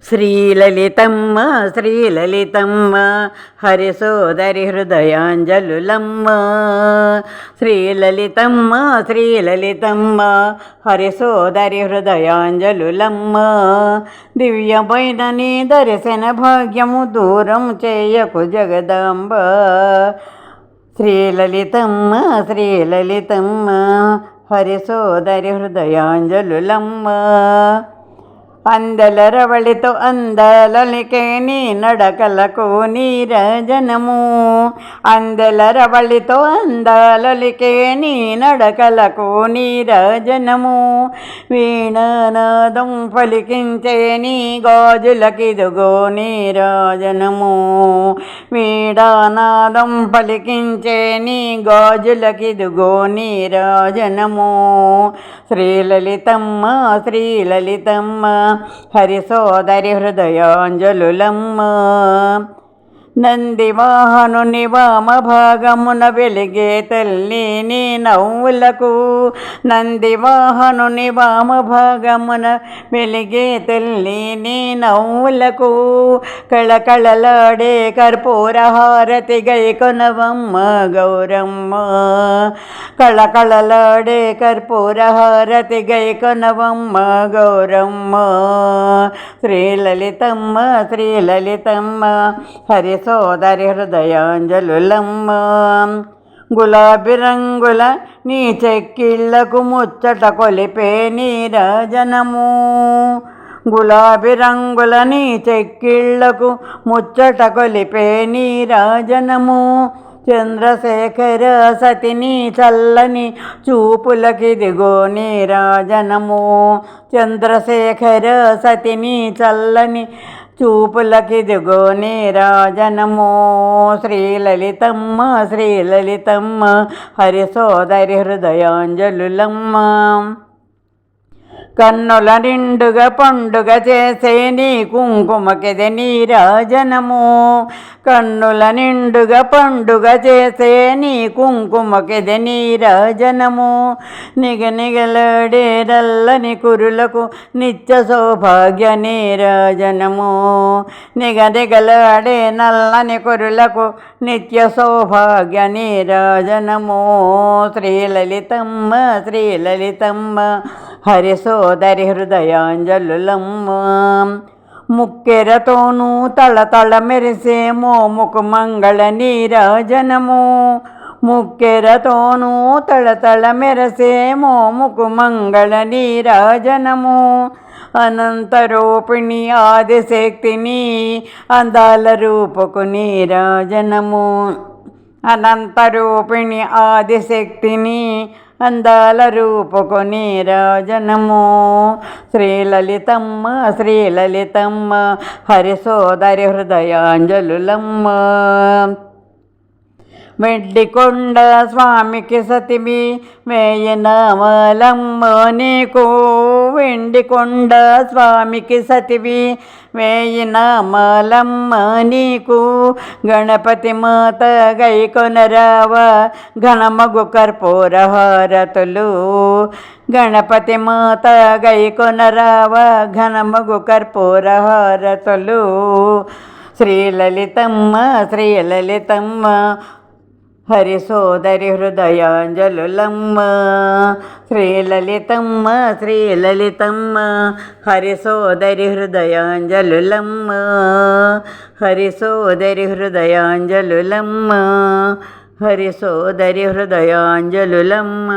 శ్రీలలితమ్మ శ్రీలలితమ్మ హరి సోదరి హృదయాంజలులమ్మ. శ్రీలలితమ్మ శ్రీలలితమ్మ హరి సోదరి హృదయాంజలులమ్మ. దివ్యమైన నీ దర్శన భాగ్యము దూరం చేయకు జగదాంబ. శ్రీలలితమ్మ శ్రీలలితమ్మ హరి సోదరి హృదయాంజలులమ్మ. అందెలరవళితో అందలలికే నీ నడకలకు నీరజనము. అందెలరవళితో అందలలికే నీ నడకలకు నీరజనము. వీణానాదం పలికించే నీ గాజులకిదుగో నీరాజనము. వీణానాదం పలికించే నీ గాజులకిదుగో నీరాజనము. శ్రీలలితమ్మ శ్రీలలితమ్మ హరి సోదరి హృదయాంజలులమ్మ. నందివాహనుని వామ భాగమున వెలిగే తల్లి నీ నవ్వులకు. నందివాహనుని వామ భాగమున వెలిగే తల్లి నీ నవ్వులకు. కళకళలాడే కర్పూర హారతి గైకొనవమ్మ గౌరమ్మ. కళకళలాడే కర్పూర హారతి గైకొనవమ్మ గౌరమ్మ. శ్రీలలితమ్మ శ్రీలలితమ్మ హరి సోదరి హృదయాంజలులమ్మ. గులాబీ రంగుల నీ చెక్కిళ్లకు ముచ్చట కొలిపే నీరాజనము. గులాబీ రంగుల నీ చెక్కిళ్లకు ముచ్చట కొలిపే నీరాజనము. చంద్రశేఖర సతిని చల్లని చూపులకిదిగో నీరాజనము. చంద్రశేఖర సతిని చల్లని చూపులకిదిగో నీరాజనము. శ్రీలలితమ్మ శ్రీలలితమ్మ హరి సోదరి హృదయాంజలులమ్మ. కన్నుల నిండుగా పండుగ చేసే నీ కుంకుమకిది నీరాజనము. కన్నుల నిండుగా పండుగ చేసే నీ కుంకుమకిది నీరాజనము. నిగనిగలాడే నల్లని కురులకు నిత్య సౌభాగ్య నీరాజనము. నిగనిగలాడే నల్లని కురులకు నిత్య సౌభాగ్య నీరాజనము. శ్రీలలితమ్మ శ్రీలలితమ్మ హరి సోదరి హృదయాంజలులమ్మ. ముక్కెరతోనూ తళతళ మెరిసే మోముకు మంగళ నీరాజనము. ముక్కెరతోనూ తళతళ మెరిసే మోముకు మంగళ నీరాజనము. అనంతరూపిణి ఆదిశక్తిని అందాల రూపకు నీరాజనము. అనంతరూపిణి ఆదిశక్తిని అందాల రూపకు నీరాజనము. శ్రీలలితమ్మ శ్రీలలితమ్మ హరి సోదరి హృదయాంజలులమ్మ. వెండికొండ స్వామికి సతివి వేయనామలమ్మ నీకు. వెండికొండ స్వామికి సతివి వేయనామలమ్మ నీకు. గణపతి మాత గైకొనరావ ఘనమగు కర్పూర హారతులు. గణపతి మాత గైకొనరావ ఘనమగు కర్పూర హారతులు. శ్రీలలితమ్మ శ్రీలలితమ్మ హరి సోదరి హృదయాంజలులమ్మ. శ్రీలలితమ్మ శ్రీలలితమ్మ హరి సోదరి హృదయాంజలులమ్మ. హరి సోదరి హృదయాంజలులమ్మ. హరి సోదరి హృదయాంజలులమ్మ.